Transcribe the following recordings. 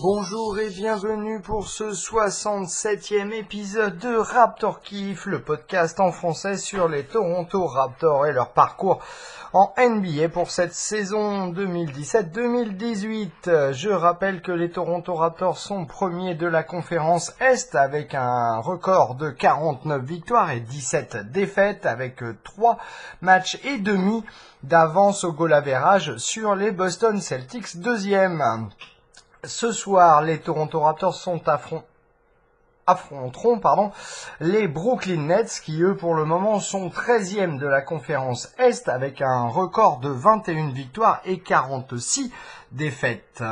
Bonjour et bienvenue pour ce 67e épisode de Raptor Kiff, le podcast en français sur les Toronto Raptors et leur parcours en NBA pour cette saison 2017-2018. Je rappelle que les Toronto Raptors sont premiers de la conférence Est avec un record de 49 victoires et 17 défaites avec 3 matchs et demi d'avance au goal average sur les Boston Celtics deuxième. Ce soir, les Toronto Raptors affronteront les Brooklyn Nets qui, eux, pour le moment, sont 13e de la conférence Est avec un record de 21 victoires et 46 défaites.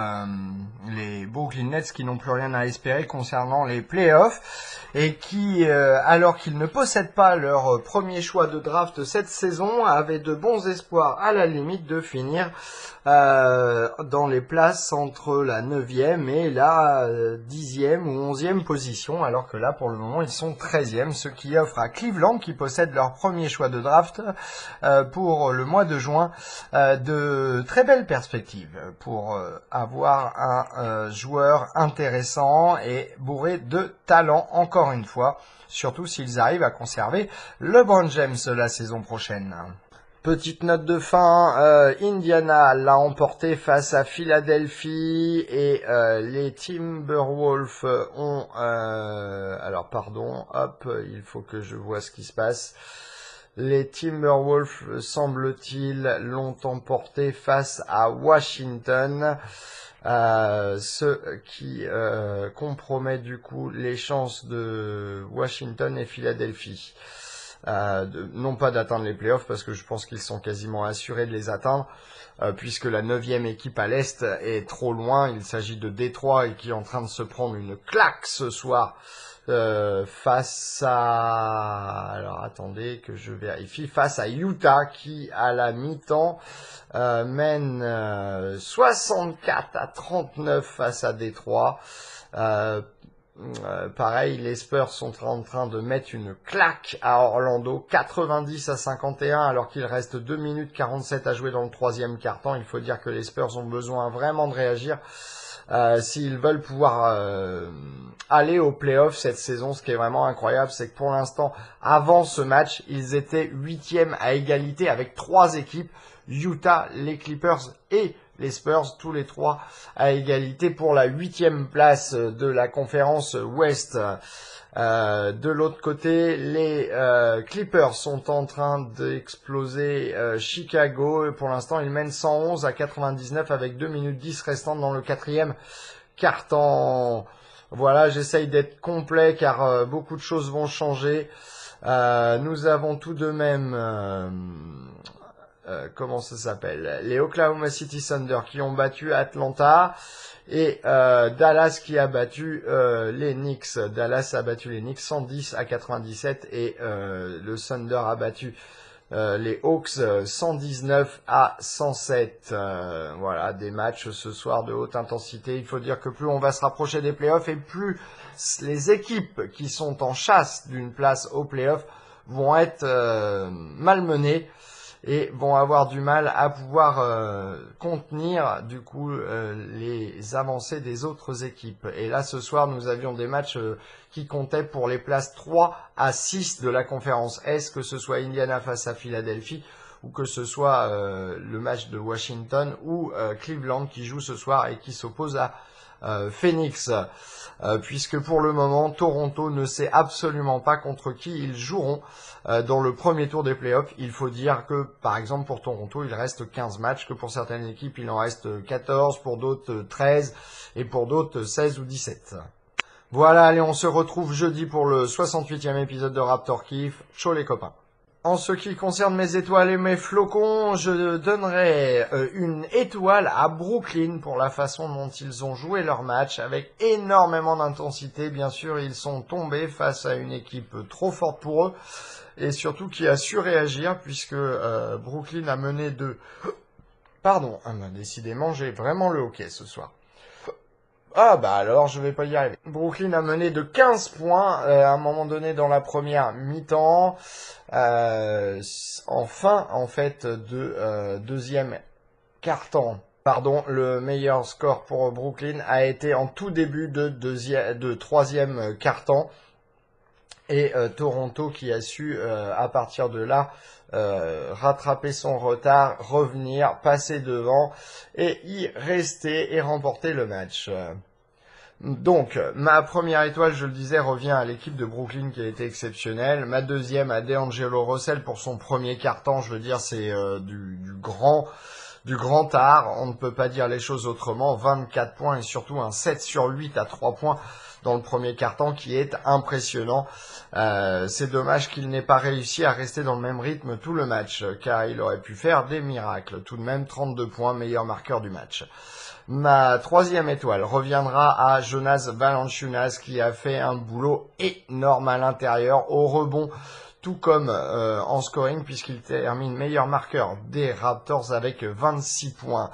Les Brooklyn Nets qui n'ont plus rien à espérer concernant les playoffs et qui, alors qu'ils ne possèdent pas leur premier choix de draft cette saison, avaient de bons espoirs à la limite de finir dans les places entre la 9e et la 10e ou 11e position, alors que là, pour le moment, ils sont 13e, ce qui offre à Cleveland, qui possède leur premier choix de draft pour le mois de juin, de très belles perspectives pour avoir un joueur intéressant et bourré de talent, encore une fois, surtout s'ils arrivent à conserver LeBron James la saison prochaine. Petite note de fin, Indiana l'a emporté face à Philadelphie et les Timberwolves ont... il faut que je vois ce qui se passe. Les Timberwolves, semble-t-il, l'ont emporté face à Washington. Ce qui compromet du coup les chances de Washington et Philadelphie. Non pas d'atteindre les playoffs parce que je pense qu'ils sont quasiment assurés de les atteindre puisque la 9e équipe à l'Est est trop loin. Il s'agit de Détroit et qui est en train de se prendre une claque ce soir face à... Alors attendez que je vérifie. Face à Utah qui à la mi-temps mène 64-39 face à Détroit. Pareil, les Spurs sont en train de mettre une claque à Orlando, 90-51, alors qu'il reste 2 minutes 47 à jouer dans le troisième quart-temps. Il faut dire que les Spurs ont besoin vraiment de réagir s'ils veulent pouvoir aller aux playoffs cette saison. Ce qui est vraiment incroyable, c'est que pour l'instant, avant ce match, ils étaient 8e à égalité avec 3 équipes, Utah, les Clippers et les Spurs, tous les 3 à égalité pour la 8e place de la conférence Ouest. De l'autre côté, les Clippers sont en train d'exploser Chicago. Pour l'instant, ils mènent 111-99 avec 2 minutes 10 restantes dans le 4e quart-temps. Voilà, j'essaye d'être complet car beaucoup de choses vont changer. Nous avons tout de même... comment ça s'appelle, les Oklahoma City Thunder qui ont battu Atlanta et Dallas qui a battu les Knicks. Dallas a battu les Knicks 110-97 et le Thunder a battu les Hawks 119-107. Voilà, des matchs ce soir de haute intensité. Il faut dire que plus on va se rapprocher des playoffs et plus les équipes qui sont en chasse d'une place aux playoffs vont être malmenées et vont avoir du mal à pouvoir contenir du coup les avancées des autres équipes. Et là ce soir nous avions des matchs qui comptaient pour les places 3 à 6 de la conférence Est, que ce soit Indiana face à Philadelphie ou que ce soit le match de Washington ou Cleveland qui joue ce soir et qui s'oppose à Phoenix. Puisque pour le moment, Toronto ne sait absolument pas contre qui ils joueront dans le premier tour des playoffs. Il faut dire que, par exemple, pour Toronto, il reste 15 matchs, que pour certaines équipes, il en reste 14, pour d'autres 13, et pour d'autres 16 ou 17. Voilà, allez, on se retrouve jeudi pour le 68e épisode de Raptor Kiff. Ciao les copains. En ce qui concerne mes étoiles et mes flocons, je donnerai une étoile à Brooklyn pour la façon dont ils ont joué leur match avec énormément d'intensité. Bien sûr, ils sont tombés face à une équipe trop forte pour eux et surtout qui a su réagir puisque Brooklyn a mené de... Pardon, décidément, j'ai vraiment le hockey ce soir. Ah bah alors je vais pas y arriver. Brooklyn a mené de 15 points à un moment donné dans la première mi-temps. En fin en fait de deuxième quart-temps. Pardon, le meilleur score pour Brooklyn a été en tout début de troisième quart-temps. Et Toronto qui a su, à partir de là, rattraper son retard, revenir, passer devant et y rester et remporter le match. Donc, ma première étoile, je le disais, revient à l'équipe de Brooklyn qui a été exceptionnelle. Ma deuxième à DeAngelo Russell pour son premier quart-temps. Je veux dire, c'est du grand art. On ne peut pas dire les choses autrement. 24 points et surtout un 7 sur 8 à 3 points dans le premier quart-temps qui est impressionnant. C'est dommage qu'il n'ait pas réussi à rester dans le même rythme tout le match, car il aurait pu faire des miracles. Tout de même, 32 points, meilleur marqueur du match. Ma troisième étoile reviendra à Jonas Valanciunas qui a fait un boulot énorme à l'intérieur, au rebond, tout comme en scoring, puisqu'il termine meilleur marqueur des Raptors avec 26 points.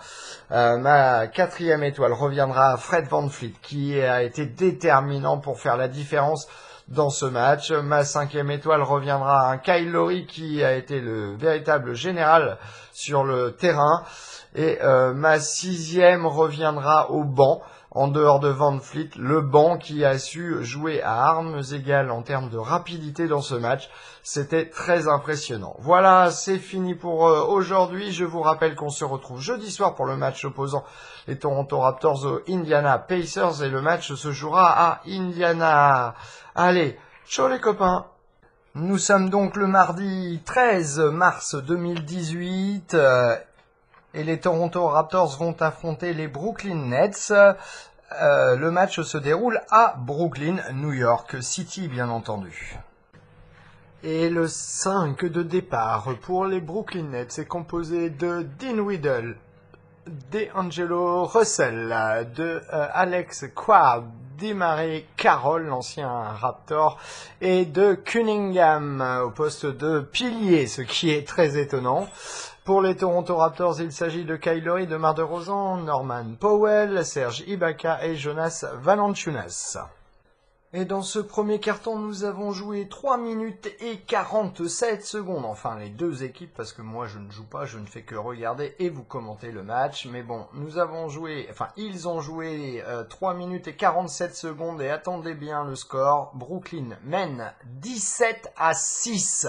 Ma quatrième étoile reviendra à Fred VanVleet qui a été déterminant pour faire la différence dans ce match. Ma cinquième étoile reviendra à un Kyle Lowry qui a été le véritable général sur le terrain. Et ma sixième reviendra au banc, en dehors de VanVleet, le banc qui a su jouer à armes égales en termes de rapidité dans ce match. C'était très impressionnant. Voilà, c'est fini pour aujourd'hui. Je vous rappelle qu'on se retrouve jeudi soir pour le match opposant les Toronto Raptors aux Indiana Pacers et le match se jouera à Indiana. Allez, ciao les copains! Nous sommes donc le mardi 13 mars 2018 et les Toronto Raptors vont affronter les Brooklyn Nets. Le match se déroule à Brooklyn, New York City bien entendu. Et le 5 de départ pour les Brooklyn Nets est composé de Dinwiddie, DeAngelo Russell, de Alex Cobb, DeMarre Carroll, l'ancien Raptor, et de Cunningham au poste de pilier, ce qui est très étonnant. Pour les Toronto Raptors, il s'agit de Kyle Lowry, DeMar DeRozan, Norman Powell, Serge Ibaka et Jonas Valanciunas. Et dans ce premier carton, nous avons joué 3 minutes et 47 secondes. Enfin, les deux équipes, parce que moi je ne joue pas, je ne fais que regarder et vous commenter le match. Mais bon, ils ont joué 3 minutes et 47 secondes et attendez bien le score. Brooklyn mène 17-6.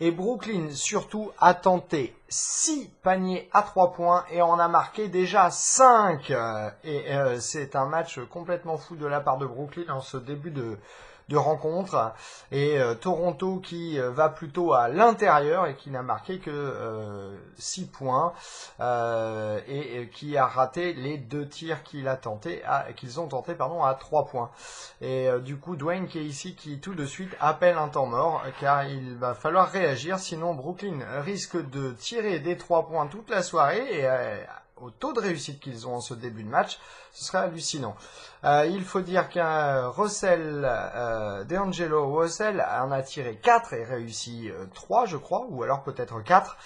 Et Brooklyn, surtout, a tenté 6 paniers à 3 points et en a marqué déjà 5. C'est un match complètement fou de la part de Brooklyn en ce début de rencontre. Et Toronto qui va plutôt à l'intérieur et qui n'a marqué que 6 points et qui a raté les 2 tirs qu'ils ont tenté à 3 points. Et du coup, Dwayne Casey qui tout de suite appelle un temps mort car il va falloir réagir, sinon Brooklyn risque de tirer des 3 points toute la soirée et au taux de réussite qu'ils ont en ce début de match, ce serait hallucinant. Il faut dire qu'un DeAngelo Russell en a tiré 4 et réussi 3, je crois, ou alors peut-être 4,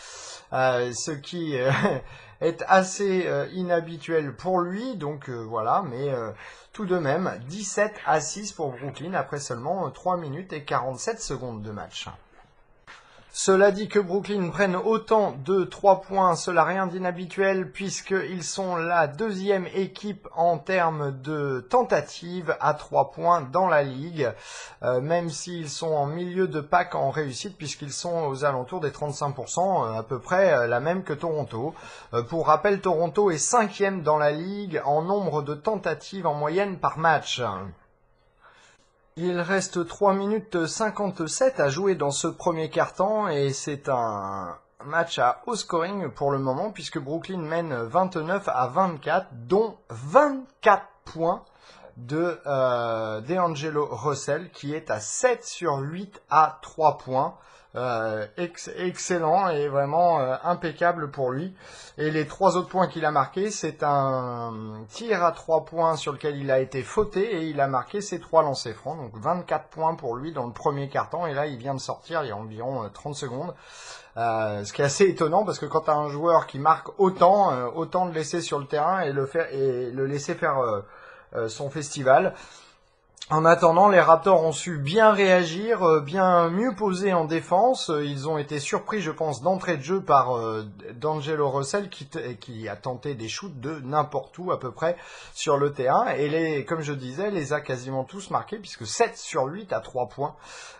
ce qui est assez inhabituel pour lui, donc voilà, mais tout de même, 17-6 pour Brooklyn après seulement 3 minutes et 47 secondes de match. Cela dit que Brooklyn prenne autant de 3 points, cela rien d'inhabituel puisqu'ils sont la deuxième équipe en termes de tentatives à 3 points dans la ligue, même s'ils sont en milieu de pack en réussite puisqu'ils sont aux alentours des 35%, à peu près la même que Toronto. Pour rappel, Toronto est 5e dans la ligue en nombre de tentatives en moyenne par match. Il reste 3 minutes 57 à jouer dans ce premier quart-temps et c'est un match à haut scoring pour le moment puisque Brooklyn mène 29-24, dont 24 points de DeAngelo Russell qui est à 7 sur 8 à 3 points. Excellent et vraiment impeccable pour lui. Et les 3 autres points qu'il a marqués, c'est un tir à 3 points sur lequel il a été fauté et il a marqué ses 3 lancers francs. Donc 24 points pour lui dans le premier quart-temps et là il vient de sortir il y a environ 30 secondes. Ce qui est assez étonnant parce que quand tu as un joueur qui marque autant de laisser sur le terrain et le laisser faire son festival. En attendant, les Raptors ont su bien réagir, bien mieux poser en défense. Ils ont été surpris, je pense, d'entrée de jeu par D'Angelo Russell qui a tenté des shoots de n'importe où à peu près sur le terrain. Et comme je disais, les a quasiment tous marqués puisque 7 sur 8 à 3 points.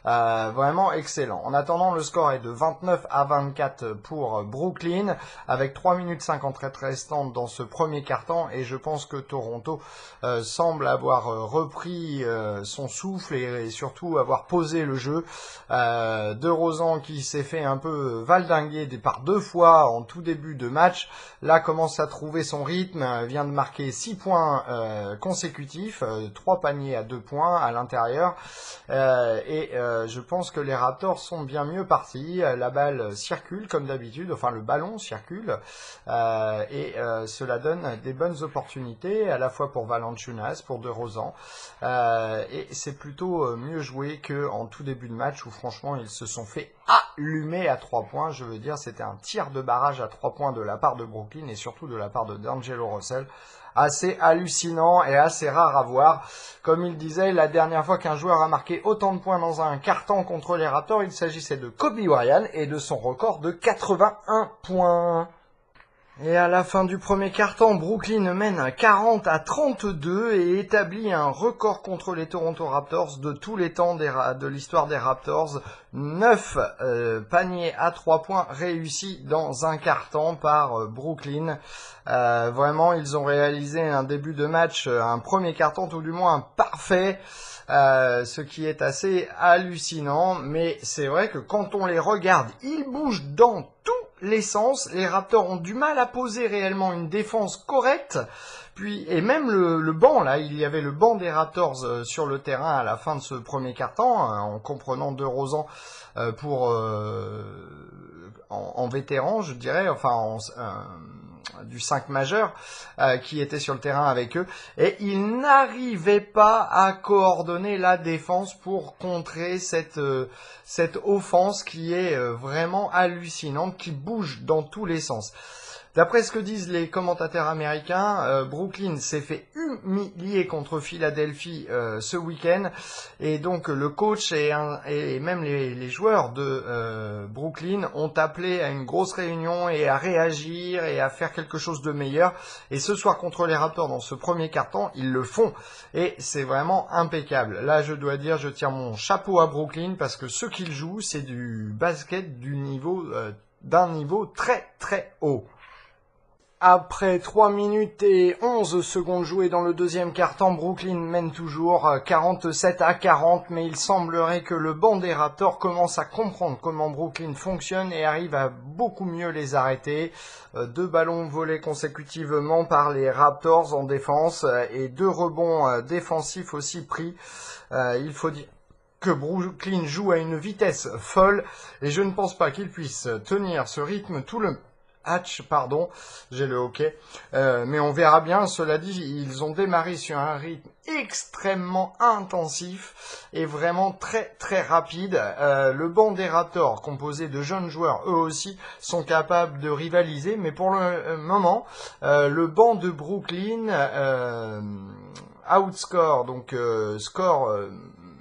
Vraiment excellent. En attendant, le score est de 29-24 pour Brooklyn avec 3 minutes 53 restantes dans ce premier quart-temps. Et je pense que Toronto semble avoir repris son souffle et surtout avoir posé le jeu. DeRozan qui s'est fait un peu valdinguer par 2 fois en tout début de match, là commence à trouver son rythme, vient de marquer 6 points consécutifs, 3 paniers à 2 points à l'intérieur, et je pense que les Raptors sont bien mieux partis. La balle circule comme d'habitude, enfin le ballon circule, et cela donne des bonnes opportunités à la fois pour Valanciunas, pour DeRozan, et c'est plutôt mieux joué qu'en tout début de match où franchement ils se sont fait allumer à 3 points. Je veux dire, c'était un tir de barrage à 3 points de la part de Brooklyn et surtout de la part de D'Angelo Russell. Assez hallucinant et assez rare à voir. Comme il disait, la dernière fois qu'un joueur a marqué autant de points dans un quart-temps contre les Raptors, il s'agissait de Kobe Bryant et de son record de 81 points. Et à la fin du premier quart-temps, Brooklyn mène 40-32 et établit un record contre les Toronto Raptors de tous les temps de l'histoire des Raptors. 9 paniers à 3 points réussis dans un quart-temps par Brooklyn. Vraiment, ils ont réalisé un début de match, un premier quart-temps tout du moins parfait. Ce qui est assez hallucinant, mais c'est vrai que quand on les regarde, ils bougent dans tous les sens. Les Raptors ont du mal à poser réellement une défense correcte. Puis, et même le banc, là, il y avait le banc des Raptors sur le terrain à la fin de ce premier quart-temps, en comprenant DeRozan en vétéran, je dirais, enfin du 5 majeur qui était sur le terrain avec eux, et ils n'arrivaient pas à coordonner la défense pour contrer cette offense qui est vraiment hallucinante, qui bouge dans tous les sens. D'après ce que disent les commentateurs américains, Brooklyn s'est fait humilier contre Philadelphie ce week-end, et donc le coach et même les joueurs de Brooklyn ont appelé à une grosse réunion et à réagir et à faire quelque chose de meilleur. Et ce soir contre les Raptors, dans ce premier quart-temps, ils le font, et c'est vraiment impeccable. Là, je dois dire, je tire mon chapeau à Brooklyn parce que ce qu'ils jouent, c'est du basket d'un niveau très très haut. Après 3 minutes et 11 secondes jouées dans le deuxième quart-temps, Brooklyn mène toujours 47-40, mais il semblerait que le banc des Raptors commence à comprendre comment Brooklyn fonctionne et arrive à beaucoup mieux les arrêter. 2 ballons volés consécutivement par les Raptors en défense et 2 rebonds défensifs aussi pris. Il faut dire que Brooklyn joue à une vitesse folle et je ne pense pas qu'il puisse tenir ce rythme tout le j'ai le hockey. Mais on verra bien. Cela dit, ils ont démarré sur un rythme extrêmement intensif et vraiment très très rapide. Le banc des Raptors, composé de jeunes joueurs, eux aussi, sont capables de rivaliser. Mais pour le moment, le banc de Brooklyn outscore, donc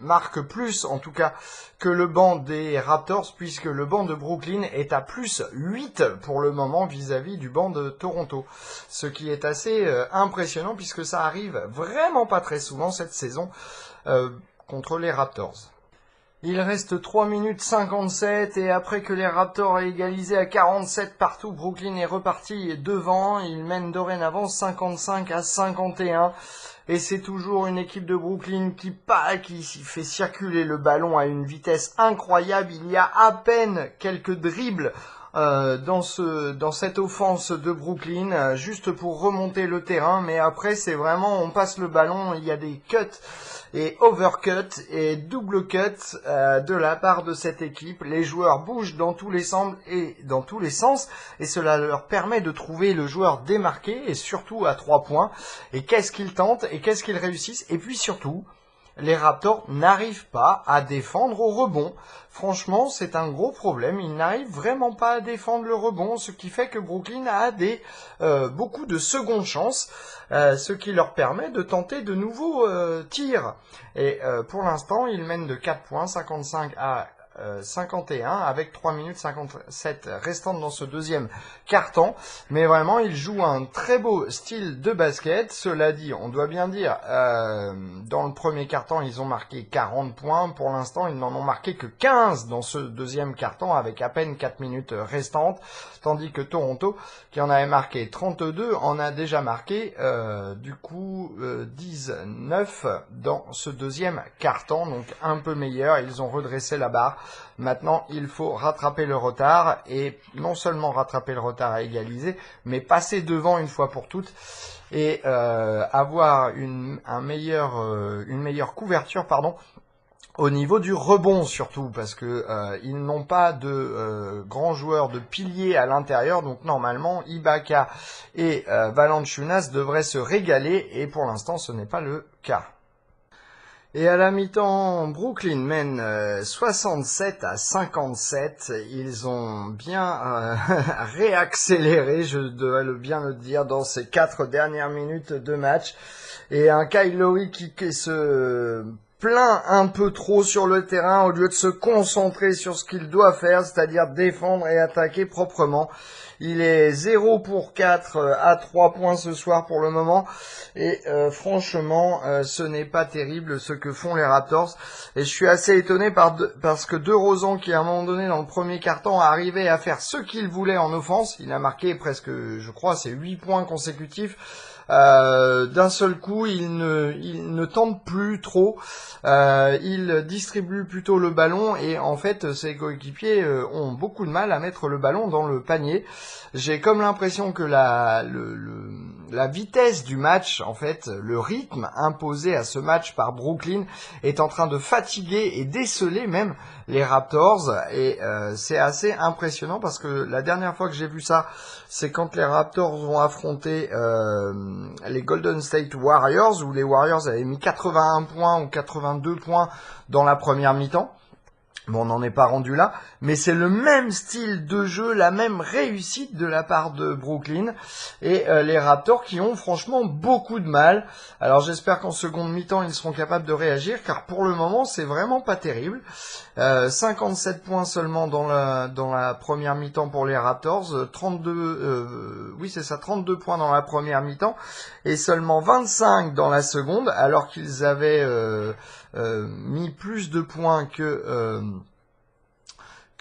marque plus en tout cas que le banc des Raptors, puisque le banc de Brooklyn est à plus 8 pour le moment vis-à-vis du banc de Toronto, ce qui est assez impressionnant puisque ça arrive vraiment pas très souvent cette saison contre les Raptors. Il reste 3 minutes 57 et après que les Raptors aient égalisé à 47 partout, Brooklyn est reparti devant. Il mène dorénavant 55-51 et c'est toujours une équipe de Brooklyn qui fait circuler le ballon à une vitesse incroyable. Il y a à peine quelques dribbles dans cette offense de Brooklyn, juste pour remonter le terrain, mais après c'est vraiment on passe le ballon, il y a des cuts et overcut et double cut de la part de cette équipe. Les joueurs bougent dans tous les sens et cela leur permet de trouver le joueur démarqué et surtout à 3 points. Et qu'est-ce qu'ils tentent et qu'est-ce qu'ils réussissent, et puis surtout les Raptors n'arrivent pas à défendre au rebond. Franchement, c'est un gros problème. Ils n'arrivent vraiment pas à défendre le rebond, ce qui fait que Brooklyn a beaucoup de secondes chances, ce qui leur permet de tenter de nouveaux tirs. Et pour l'instant, ils mènent de 4 points, 55 à 51 avec 3 minutes 57 restantes dans ce deuxième quart-temps, mais vraiment ils jouent un très beau style de basket. Cela dit, on doit bien dire, dans le premier quart-temps ils ont marqué 40 points, pour l'instant ils n'en ont marqué que 15 dans ce deuxième quart-temps avec à peine 4 minutes restantes, tandis que Toronto, qui en avait marqué 32, en a déjà marqué 19 dans ce deuxième quart-temps, donc un peu meilleur. Ils ont redressé la barre. Maintenant, il faut rattraper le retard, et non seulement rattraper le retard à égaliser, mais passer devant une fois pour toutes et avoir une meilleure couverture, au niveau du rebond surtout, parce que ils n'ont pas de grands joueurs de piliers à l'intérieur, donc normalement Ibaka et Valanciunas devraient se régaler, et pour l'instant ce n'est pas le cas. Et à la mi-temps, Brooklyn mène 67 à 57. Ils ont bien réaccéléré, je dois bien le dire, dans ces 4 dernières minutes de match. Et un Kyle Lowry qui se plaint un peu trop sur le terrain au lieu de se concentrer sur ce qu'il doit faire, c'est-à-dire défendre et attaquer proprement. Il est 0 pour 4 à 3 points ce soir pour le moment. Et franchement, ce n'est pas terrible ce que font les Raptors. Et je suis assez étonné parce que DeRozan, qui à un moment donné dans le premier quart-temps arrivait à faire ce qu'il voulait en offense, il a marqué presque, je crois, c'est 8 points consécutifs. D'un seul coup, il ne tente plus trop, il distribue plutôt le ballon, et en fait ses coéquipiers ont beaucoup de mal à mettre le ballon dans le panier. J'ai comme l'impression que la vitesse du match, en fait, le rythme imposé à ce match par Brooklyn est en train de fatiguer et déceler même les Raptors, et c'est assez impressionnant parce que la dernière fois que j'ai vu ça, c'est quand les Raptors ont affronté les Golden State Warriors, où les Warriors avaient mis 81 points ou 82 points dans la première mi-temps. Bon, on n'en est pas rendu là, mais c'est le même style de jeu, la même réussite de la part de Brooklyn, et les Raptors qui ont franchement beaucoup de mal. Alors j'espère qu'en seconde mi-temps ils seront capables de réagir, car pour le moment c'est vraiment pas terrible. 57 points seulement dans la première mi-temps pour les Raptors, 32 points dans la première mi-temps, et seulement 25 dans la seconde, alors qu'ils avaient mis plus de points que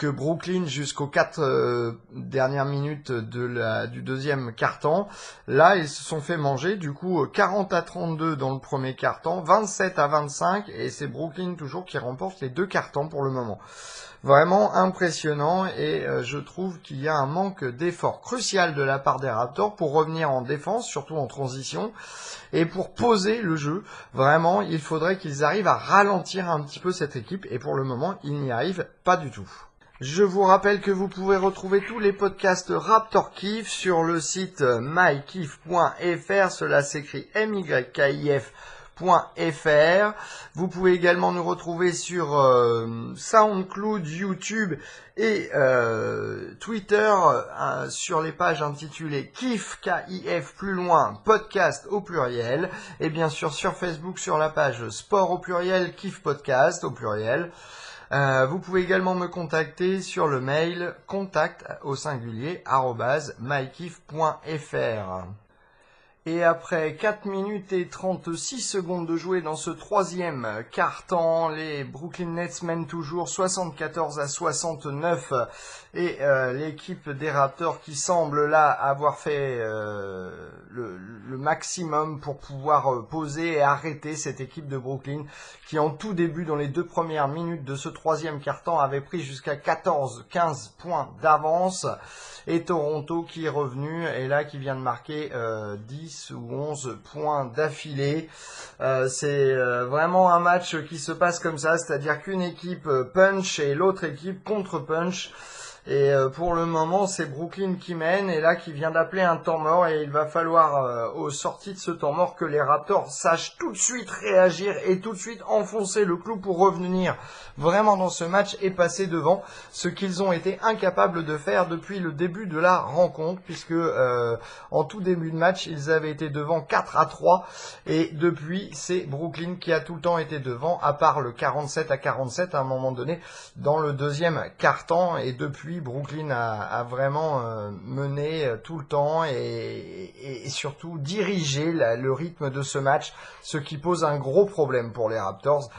Brooklyn jusqu'aux 4 dernières minutes du deuxième quart-temps. Là, ils se sont fait manger, du coup 40 à 32 dans le premier quart-temps, 27 à 25, et c'est Brooklyn toujours qui remporte les 2 quart-temps pour le moment. Vraiment impressionnant, et je trouve qu'il y a un manque d'effort crucial de la part des Raptors pour revenir en défense, surtout en transition, et pour poser le jeu. Vraiment, il faudrait qu'ils arrivent à ralentir un petit peu cette équipe, et pour le moment, ils n'y arrivent pas du tout. Je vous rappelle que vous pouvez retrouver tous les podcasts Raptor Kiff sur le site mykiff.fr, cela s'écrit mykif.fr. Vous pouvez également nous retrouver sur SoundCloud, YouTube et Twitter, sur les pages intitulées Kiff, K-I-F plus loin, podcast au pluriel, et bien sûr sur Facebook sur la page Sport au pluriel, Kiff Podcast au pluriel. Vous pouvez également me contacter sur le mail contact@mykiff.fr. Et après 4 minutes et 36 secondes de jouer dans ce troisième quart-temps, les Brooklyn Nets mènent toujours 74 à 69, et l'équipe des Raptors qui semble là avoir fait le maximum pour pouvoir poser et arrêter cette équipe de Brooklyn qui en tout début, dans les 2 premières minutes de ce troisième quart-temps, avait pris jusqu'à 14-15 points d'avance. Et Toronto qui est revenu, et là qui vient de marquer 10 ou 11 points d'affilée. C'est vraiment un match qui se passe comme ça, c'est-à-dire qu'une équipe punch et l'autre équipe contre-punch. Et pour le moment, c'est Brooklyn qui mène et là qui vient d'appeler un temps mort et il va falloir aux sorties de ce temps mort que les Raptors sachent tout de suite réagir et tout de suite enfoncer le clou pour revenir vraiment dans ce match et passer devant, ce qu'ils ont été incapables de faire depuis le début de la rencontre puisque en tout début de match, ils avaient été devant 4-3 et depuis, c'est Brooklyn qui a tout le temps été devant à part le 47-47 à un moment donné dans le deuxième quart-temps et depuis Brooklyn a vraiment mené tout le temps et surtout dirigé le rythme de ce match, ce qui pose un gros problème pour les Raptors.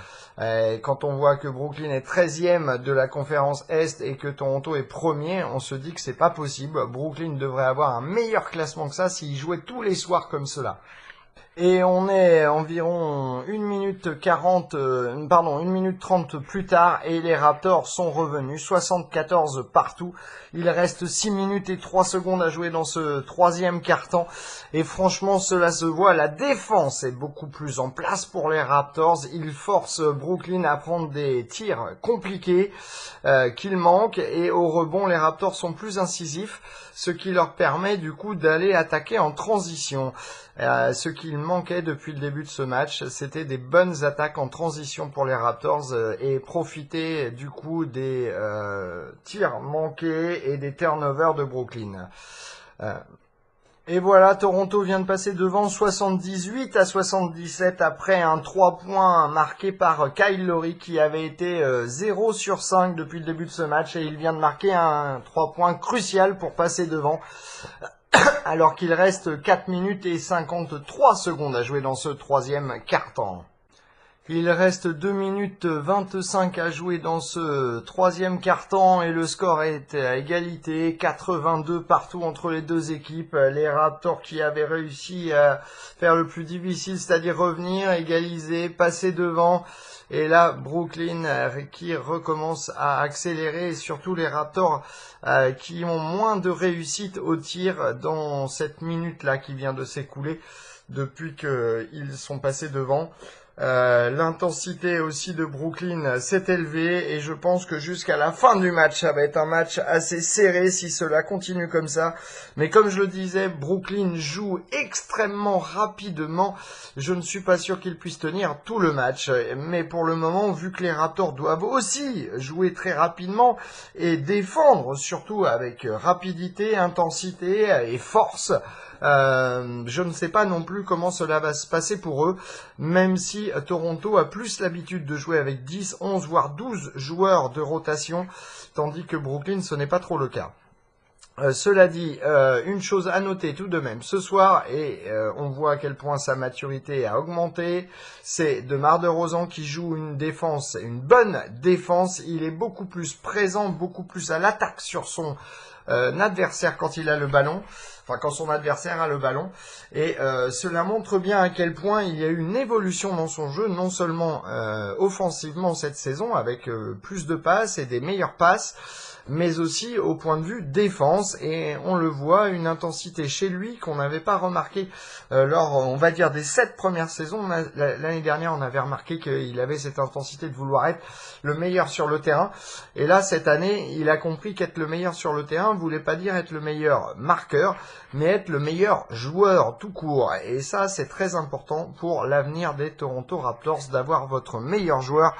Quand on voit que Brooklyn est 13e de la conférence Est et que Toronto est premier, on se dit que c'est pas possible. Brooklyn devrait avoir un meilleur classement que ça s'il jouait tous les soirs comme cela. Et on est environ 1 minute 30 plus tard et les Raptors sont revenus, 74 partout. Il reste 6 minutes et 3 secondes à jouer dans ce troisième quart-temps. Et franchement, cela se voit, la défense est beaucoup plus en place pour les Raptors. Ils forcent Brooklyn à prendre des tirs compliqués qu'ils manquent. Et au rebond, les Raptors sont plus incisifs, ce qui leur permet du coup d'aller attaquer en transition. Ce qu'il manquait depuis le début de ce match, c'était des bonnes attaques en transition pour les Raptors et profiter du coup des tirs manqués et des turnovers de Brooklyn. Et voilà, Toronto vient de passer devant 78-77 après un 3 points marqué par Kyle Lowry qui avait été 0 sur 5 depuis le début de ce match et il vient de marquer un 3 points crucial pour passer devant. Alors qu'il reste 4 minutes et 53 secondes à jouer dans ce troisième quart-temps. Il reste 2 minutes 25 à jouer dans ce troisième quart-temps et le score est à égalité, 82 partout entre les deux équipes. Les Raptors qui avaient réussi à faire le plus difficile, c'est-à-dire revenir, égaliser, passer devant. Et là, Brooklyn qui recommence à accélérer et surtout les Raptors qui ont moins de réussite au tir dans cette minute-là qui vient de s'écouler depuis qu'ils sont passés devant. L'intensité aussi de Brooklyn s'est élevée et je pense que jusqu'à la fin du match, ça va être un match assez serré si cela continue comme ça. Mais comme je le disais, Brooklyn joue extrêmement rapidement. Je ne suis pas sûr qu'ils puissent tenir tout le match. Mais pour le moment, vu que les Raptors doivent aussi jouer très rapidement et défendre surtout avec rapidité, intensité et force, je ne sais pas non plus comment cela va se passer pour eux, même si Toronto a plus l'habitude de jouer avec 10, 11, voire 12 joueurs de rotation, tandis que Brooklyn, ce n'est pas trop le cas. Cela dit, une chose à noter tout de même ce soir, et on voit à quel point sa maturité a augmenté, c'est DeMar DeRozan qui joue une défense, une bonne défense. Il est beaucoup plus présent, beaucoup plus à l'attaque sur son adversaire quand il a le ballon. Enfin, quand son adversaire a le ballon. Et cela montre bien à quel point il y a eu une évolution dans son jeu, non seulement offensivement cette saison, avec plus de passes et des meilleures passes, mais aussi au point de vue défense. Et on le voit, une intensité chez lui qu'on n'avait pas remarqué lors, on va dire, des 7 premières saisons. L'année dernière, on avait remarqué qu'il avait cette intensité de vouloir être le meilleur sur le terrain. Et là, cette année, il a compris qu'être le meilleur sur le terrain ne voulait pas dire être le meilleur marqueur, mais être le meilleur joueur tout court. Et ça, c'est très important pour l'avenir des Toronto Raptors, d'avoir votre meilleur joueur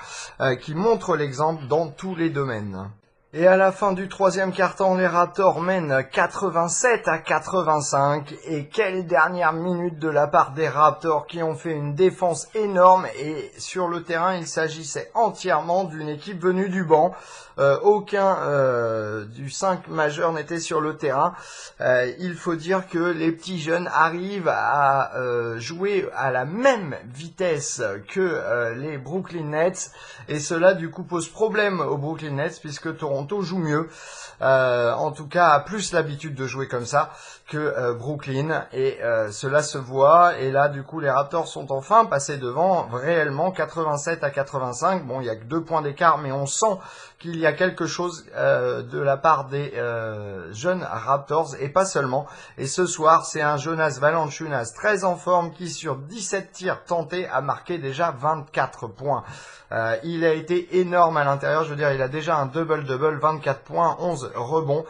qui montre l'exemple dans tous les domaines. Et à la fin du troisième quart-temps, les Raptors mènent 87-85. Et quelle dernière minute de la part des Raptors qui ont fait une défense énorme. Et sur le terrain, il s'agissait entièrement d'une équipe venue du banc. Aucun du 5 majeur n'était sur le terrain. Il faut dire que les petits jeunes arrivent à jouer à la même vitesse que les Brooklyn Nets. Et cela du coup pose problème aux Brooklyn Nets puisque Toronto joue mieux. En tout cas a plus l'habitude de jouer comme ça que Brooklyn et cela se voit. Et là du coup les Raptors sont enfin passés devant réellement 87-85. Bon, il y a que 2 points d'écart, mais on sent qu'il y a quelque chose de la part des jeunes Raptors et pas seulement. Et ce soir, c'est un Jonas Valanciunas très en forme qui sur 17 tirs tentés a marqué déjà 24 points. Il a été énorme à l'intérieur, je veux dire, il a déjà un double-double Ball, 24 points, 11 rebonds.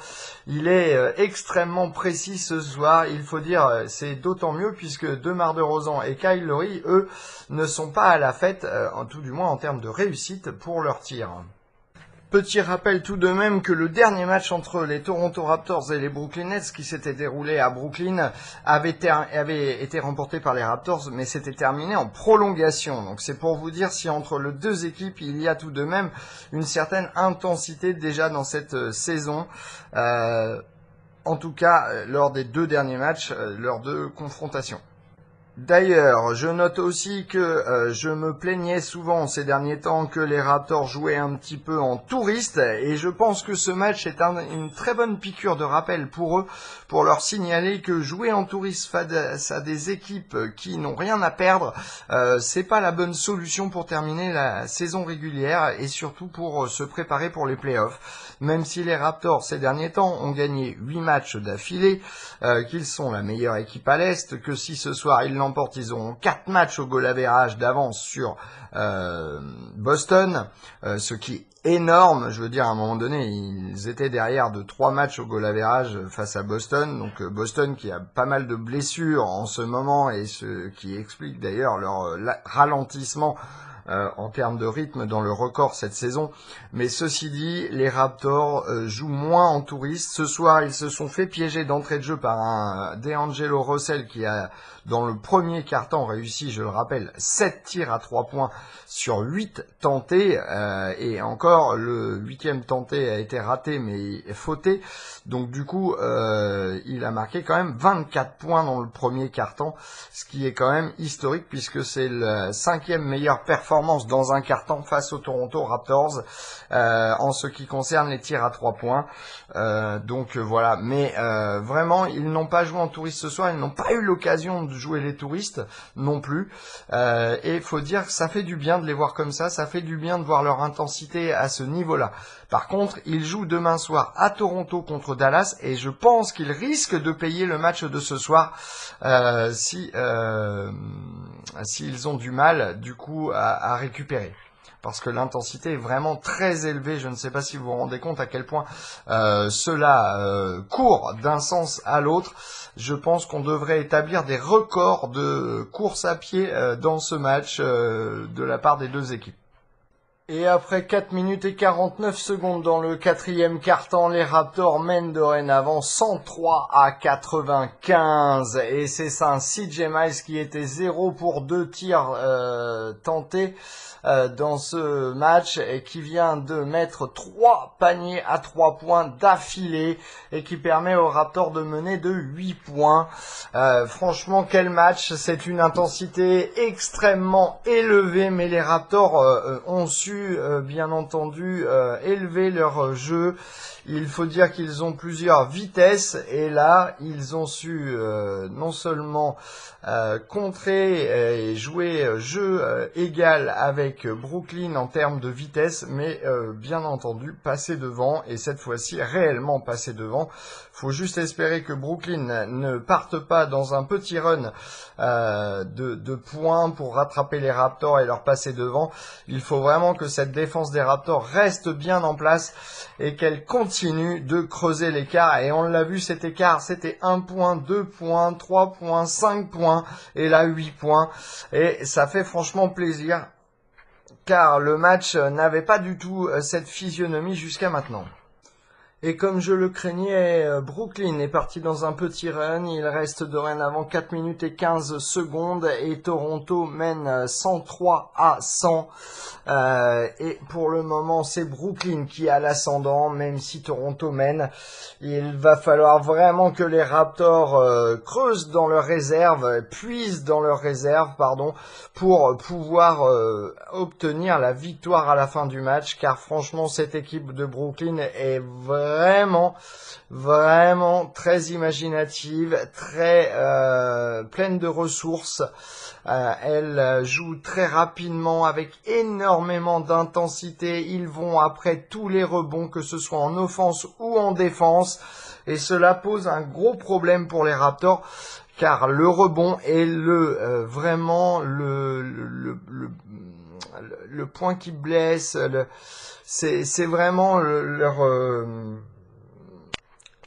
Il est extrêmement précis ce soir, il faut dire, c'est d'autant mieux puisque DeMar DeRozan et Kyle Lowry, eux, ne sont pas à la fête, tout du moins en termes de réussite pour leur tir. Petit rappel tout de même que le dernier match entre les Toronto Raptors et les Brooklyn Nets qui s'était déroulé à Brooklyn avait été remporté par les Raptors, mais s'était terminé en prolongation. Donc c'est pour vous dire si entre les deux équipes il y a tout de même une certaine intensité déjà dans cette saison. En tout cas lors des deux derniers matchs, lors de confrontations. D'ailleurs, je note aussi que je me plaignais souvent ces derniers temps que les Raptors jouaient un petit peu en touriste et je pense que ce match est une très bonne piqûre de rappel pour eux, pour leur signaler que jouer en touriste face à des équipes qui n'ont rien à perdre, c'est pas la bonne solution pour terminer la saison régulière et surtout pour se préparer pour les playoffs. Même si les Raptors ces derniers temps ont gagné 8 matchs d'affilée, qu'ils sont la meilleure équipe à l'Est, que si ce soir ils l'emportent, ils auront 4 matchs au goal average d'avance sur Boston, ce qui est énorme. Je veux dire, à un moment donné, ils étaient derrière de 3 matchs au goal average face à Boston, donc Boston qui a pas mal de blessures en ce moment et ce qui explique d'ailleurs leur ralentissement en termes de rythme dans le record cette saison. Mais ceci dit, les Raptors jouent moins en touriste. Ce soir, ils se sont fait piéger d'entrée de jeu par un D'Angelo Russell qui a, dans le premier quart-temps, réussi, je le rappelle, 7 tirs à 3 points sur 8 tentés. Et encore, le 8e tenté a été raté, mais fauté. Donc du coup, il a marqué quand même 24 points dans le premier quart-temps, ce qui est quand même historique puisque c'est le 5e meilleure performance dans un quart-temps face aux Toronto Raptors en ce qui concerne les tirs à 3 points. Donc voilà, mais vraiment, ils n'ont pas joué en touriste ce soir, ils n'ont pas eu l'occasion de jouer les touristes non plus. Et il faut dire que ça fait du bien de les voir comme ça fait du bien de voir leur intensité à ce niveau-là. Par contre, ils jouent demain soir à Toronto contre Dallas et je pense qu'ils risquent de payer le match de ce soir s'ils ont du mal du coup à récupérer. Parce que l'intensité est vraiment très élevée. Je ne sais pas si vous vous rendez compte à quel point cela court d'un sens à l'autre. Je pense qu'on devrait établir des records de course à pied dans ce match de la part des deux équipes. Et après 4 minutes et 49 secondes dans le quatrième quart-temps, les Raptors mènent dorénavant 103 à 95. Et c'est ça, CJ Miles qui était 0 pour 2 tirs tentés dans ce match et qui vient de mettre 3 paniers à 3 points d'affilée et qui permet aux Raptors de mener de 8 points. Franchement, quel match! C'est une intensité extrêmement élevée, mais les Raptors ont su bien entendu élever leur jeu. Il faut dire qu'ils ont plusieurs vitesses et là ils ont su non seulement contrer et jouer jeu égal avec Brooklyn en termes de vitesse, mais bien entendu passer devant et cette fois-ci réellement passer devant. Faut juste espérer que Brooklyn ne parte pas dans un petit run de points pour rattraper les Raptors et leur passer devant. Il faut vraiment que cette défense des Raptors reste bien en place et qu'elle continue de creuser l'écart. Et on l'a vu, cet écart, c'était 1 point, 2 points, 3 points, 5 points et là 8 points. Et ça fait franchement plaisir car le match n'avait pas du tout cette physionomie jusqu'à maintenant. Et comme je le craignais, Brooklyn est parti dans un petit run. Il reste dorénavant 4 minutes et 15 secondes et Toronto mène 103 à 100. Et pour le moment, c'est Brooklyn qui a l'ascendant, même si Toronto mène. Il va falloir vraiment que les Raptors creusent dans leurs réserves, puisent dans leurs réserves, pour pouvoir obtenir la victoire à la fin du match. Car franchement, cette équipe de Brooklyn est vraiment très imaginative, très pleine de ressources. Elle joue très rapidement avec énormément d'intensité. Ils vont après tous les rebonds, que ce soit en offense ou en défense. Et cela pose un gros problème pour les Raptors. Car le rebond est vraiment le point qui blesse, c'est vraiment leur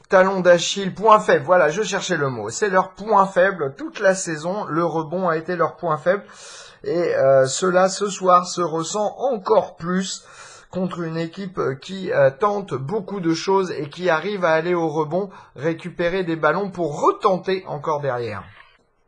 talon d'Achille, point faible. Voilà, je cherchais le mot. C'est leur point faible. Toute la saison, le rebond a été leur point faible. Et cela, ce soir, se ressent encore plus contre une équipe qui tente beaucoup de choses et qui arrive à aller au rebond, récupérer des ballons pour retenter encore derrière.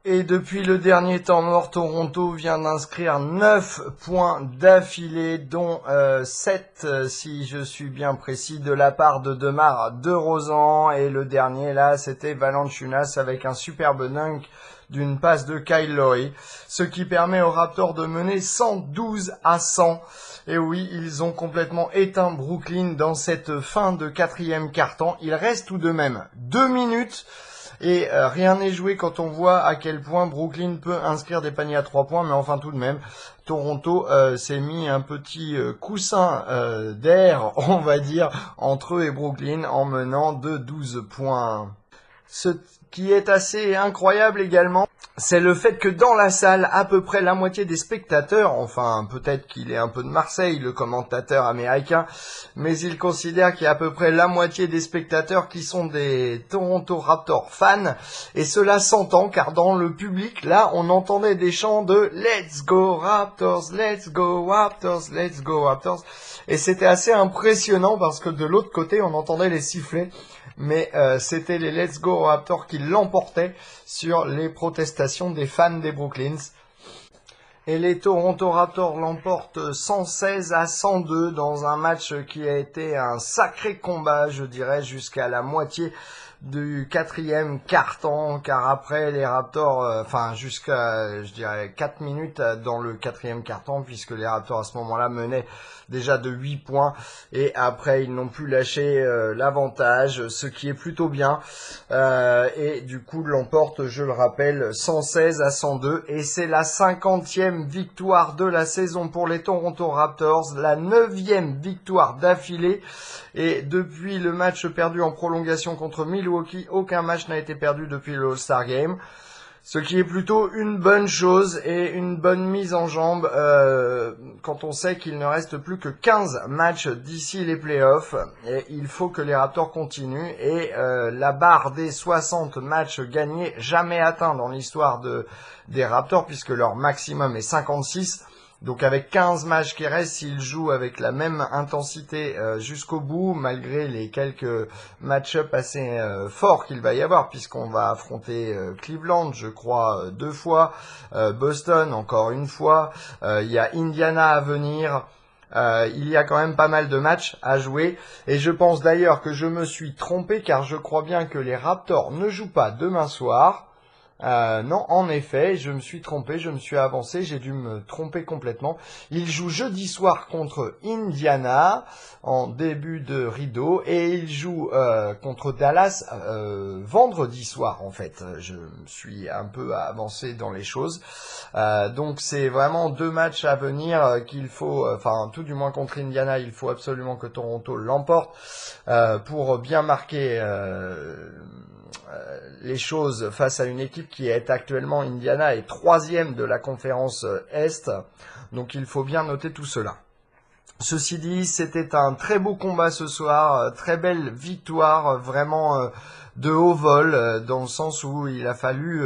Et depuis le dernier temps mort, Toronto vient d'inscrire 9 points d'affilée, dont 7, si je suis bien précis, de la part de Demar DeRozan. Et le dernier, là, c'était Valanciunas avec un superbe dunk d'une passe de Kyle Lowry, ce qui permet aux Raptors de mener 112-100. Et oui, ils ont complètement éteint Brooklyn dans cette fin de quatrième quart-temps. Il reste tout de même 2 minutes. Et rien n'est joué quand on voit à quel point Brooklyn peut inscrire des paniers à 3 points, mais enfin tout de même, Toronto s'est mis un petit coussin d'air, on va dire, entre eux et Brooklyn en menant de 12 points. Ce qui est assez incroyable également, c'est le fait que dans la salle, à peu près la moitié des spectateurs, enfin peut-être qu'il est un peu de Marseille, le commentateur américain, mais il considère qu'il y a à peu près la moitié des spectateurs qui sont des Toronto Raptors fans, et cela s'entend car dans le public, là, on entendait des chants de Let's go Raptors, Let's go Raptors, Let's go Raptors, et c'était assez impressionnant parce que de l'autre côté, on entendait les sifflets, mais c'était les Let's Go Raptors qui l'emportaient sur les protestations des fans des Brooklyns. Et les Toronto Raptors l'emportent 116-102 dans un match qui a été un sacré combat, je dirais, jusqu'à la moitié du quatrième quart-temps, car après les Raptors, jusqu'à, je dirais, 4 minutes dans le quatrième quart-temps, puisque les Raptors à ce moment-là menaient déjà de 8 points, et après ils n'ont plus lâché l'avantage, ce qui est plutôt bien, et du coup l'emporte, je le rappelle, 116-102, et c'est la 50e victoire de la saison pour les Toronto Raptors, la 9e victoire d'affilée, et depuis le match perdu en prolongation contre Milwaukee, aucun match n'a été perdu depuis le All-Star Game. Ce qui est plutôt une bonne chose et une bonne mise en jambe quand on sait qu'il ne reste plus que 15 matchs d'ici les playoffs. Et il faut que les Raptors continuent. Et la barre des 60 matchs gagnés, jamais atteint dans l'histoire des Raptors, puisque leur maximum est 56. Donc avec 15 matchs qui restent, s'ils jouent avec la même intensité jusqu'au bout, malgré les quelques match-up assez forts qu'il va y avoir, puisqu'on va affronter Cleveland, je crois, 2 fois, Boston encore une fois, il y a Indiana à venir. Il y a quand même pas mal de matchs à jouer, et je pense d'ailleurs que je me suis trompé, car je crois bien que les Raptors ne jouent pas demain soir. Non, en effet, je me suis trompé, je me suis avancé, j'ai dû me tromper complètement. Il joue jeudi soir contre Indiana en début de rideau, et il joue contre Dallas vendredi soir en fait. Je me suis un peu avancé dans les choses. Donc c'est vraiment 2 matchs à venir qu'il faut, tout du moins contre Indiana, il faut absolument que Toronto l'emporte pour bien marquer les choses face à une équipe qui est actuellement, Indiana est 3e de la conférence Est, donc il faut bien noter tout cela. Ceci dit, c'était un très beau combat ce soir, très belle victoire, vraiment de haut vol, dans le sens où il a fallu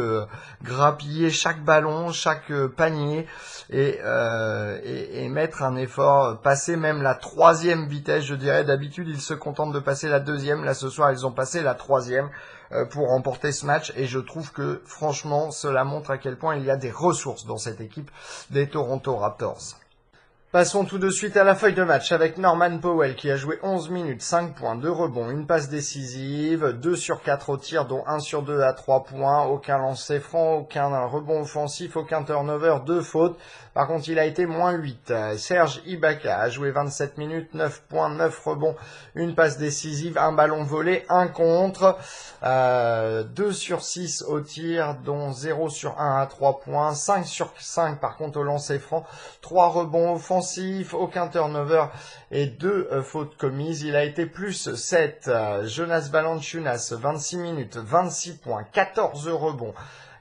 grappiller chaque ballon, chaque panier, et mettre un effort, passer même la 3e vitesse, je dirais. D'habitude, ils se contentent de passer la 2e, là ce soir ils ont passé la 3e pour remporter ce match, et je trouve que franchement cela montre à quel point il y a des ressources dans cette équipe des Toronto Raptors. Passons tout de suite à la feuille de match avec Norman Powell qui a joué 11 minutes, 5 points, 2 rebonds, une passe décisive, 2 sur 4 au tir, dont 1 sur 2 à 3 points, aucun lancer franc, aucun rebond offensif, aucun turnover, 2 fautes. Par contre, il a été moins 8. Serge Ibaka a joué 27 minutes, 9 points, 9 rebonds, une passe décisive, un ballon volé, un contre, 2 sur 6 au tir, dont 0 sur 1 à 3 points, 5 sur 5 par contre au lancer franc, 3 rebonds offensifs, aucun turnover et 2 fautes commises. Il a été plus 7. Jonas Valanciunas, 26 minutes, 26 points, 14 rebonds,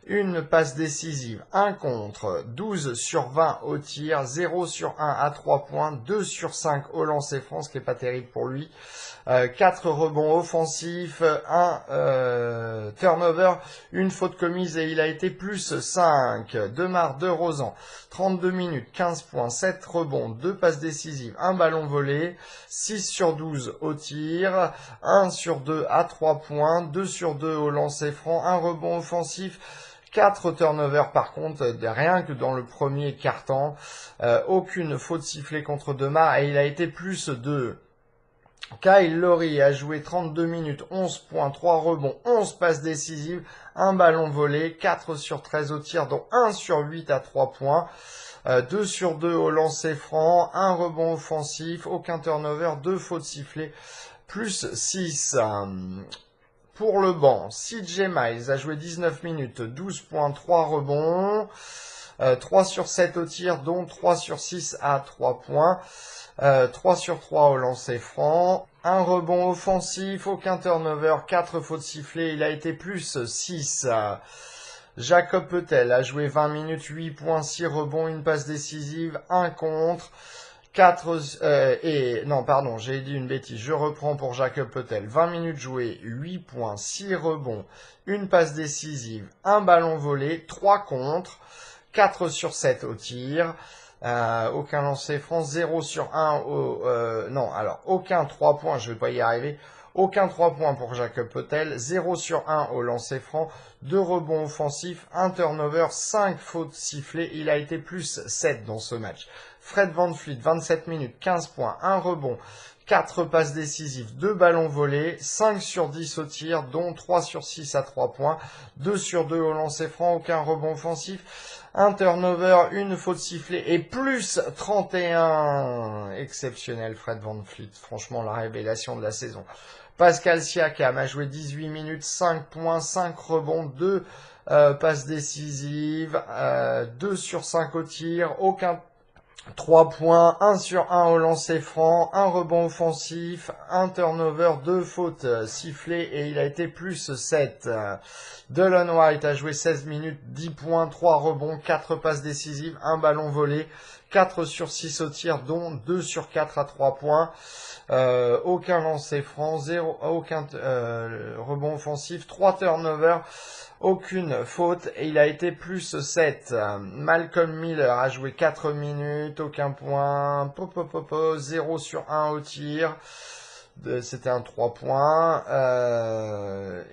une passe décisive, 1 contre, 12 sur 20 au tir, 0 sur 1 à 3 points, 2 sur 5 au lancer franc, ce qui n'est pas terrible pour lui. 4 rebonds offensifs, 1 turnover, une faute commise et il a été plus 5. Demar DeRozan, 32 minutes, 15 points, 7 rebonds, 2 passes décisives, 1 ballon volé, 6 sur 12 au tir, 1 sur 2 à 3 points, 2 sur 2 au lancer franc, 1 rebond offensif, 4 turnovers par contre, rien que dans le premier quart-temps, aucune faute sifflée contre Demar et il a été plus 2. Kyle Lowry a joué 32 minutes, 11 points, 3 rebonds, 11 passes décisives, 1 ballon volé, 4 sur 13 au tir, dont 1 sur 8 à 3 points, 2 sur 2 au lancer franc, 1 rebond offensif, aucun turnover, 2 fautes sifflées, plus 6. Pour le banc, CJ Miles a joué 19 minutes, 12 points, 3 rebonds, 3 sur 7 au tir, dont 3 sur 6 à 3 points. 3 sur 3 au lancer franc, 1 rebond offensif, aucun turnover, 4 fautes sifflées, il a été plus 6. Jakob Poeltl a joué 20 minutes, 8 points, 6 rebonds, une passe décisive, 1 contre, 4... j'ai dit une bêtise, je reprends pour Jakob Poeltl. 20 minutes jouées, 8 points, 6 rebonds, une passe décisive, 1 ballon volé, 3 contre, 4 sur 7 au tir. Aucun lancer franc, 0 sur 1 aucun 3 points, je vais pas y arriver. Aucun 3 points pour Jakob Poeltl, 0 sur 1 au lancer franc, 2 rebonds offensifs, 1 turnover, 5 fautes sifflées, il a été plus 7 dans ce match. Fred VanVleet, 27 minutes, 15 points, 1 rebond, 4 passes décisives, 2 ballons volés, 5 sur 10 au tir, dont 3 sur 6 à 3 points, 2 sur 2 au lancer franc, aucun rebond offensif, 1 turnover, une faute sifflée et plus 31. Exceptionnel Fred VanVleet, franchement la révélation de la saison. Pascal Siakam a joué 18 minutes, 5 points, 5 rebonds, 2 passes décisives, 2 sur 5 au tir, aucun 3 points, 1 sur 1 au lancer franc, 1 rebond offensif, 1 turnover, 2 fautes sifflées et il a été plus 7. Delon Wright a joué 16 minutes, 10 points, 3 rebonds, 4 passes décisives, 1 ballon volé, 4 sur 6 au tir, dont 2 sur 4 à 3 points. Aucun lancer franc, aucun rebond offensif, 3 turnovers, aucune faute et il a été plus 7. Malcolm Miller a joué 4 minutes, aucun point, 0 sur 1 au tir. C'était un 3 points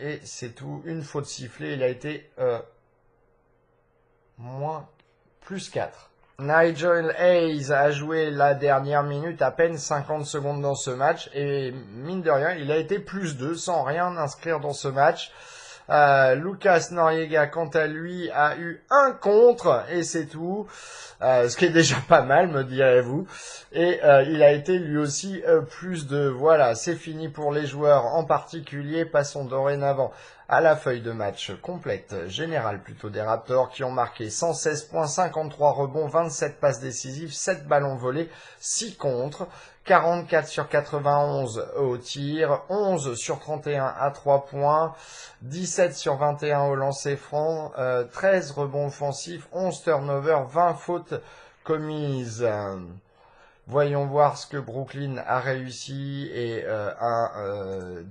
et c'est tout, une faute sifflée, il a été plus 4. Nigel Hayes a joué la dernière minute, à peine 50 secondes dans ce match et mine de rien, il a été plus 2 sans rien inscrire dans ce match. Lucas Noriega, quant à lui, a eu 1 contre et c'est tout. Ce qui est déjà pas mal, me direz-vous. Et il a été lui aussi plus 2. Voilà, c'est fini pour les joueurs en particulier. Passons dorénavant à la feuille de match complète, générale plutôt des Raptors, qui ont marqué 116 points, 53 rebonds, 27 passes décisives, 7 ballons volés, 6 contre, 44 sur 91 au tir, 11 sur 31 à 3 points, 17 sur 21 au lancer franc, 13 rebonds offensifs, 11 turnovers, 20 fautes commises. Voyons voir ce que Brooklyn a réussi et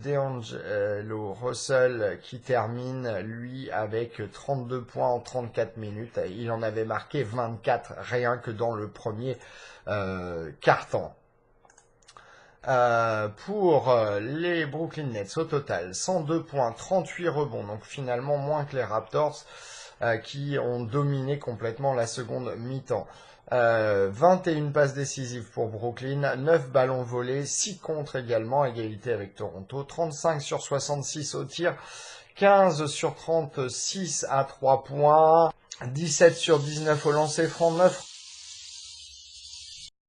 D'Angelo Russell qui termine lui avec 32 points en 34 minutes. Il en avait marqué 24 rien que dans le premier quart-temps. Pour les Brooklyn Nets au total, 102 points, 38 rebonds, donc finalement moins que les Raptors qui ont dominé complètement la seconde mi-temps. 21 passes décisives pour Brooklyn, 9 ballons volés, 6 contre également, égalité avec Toronto, 35 sur 66 au tir, 15 sur 36 à 3 points, 17 sur 19 au lancer franc, 9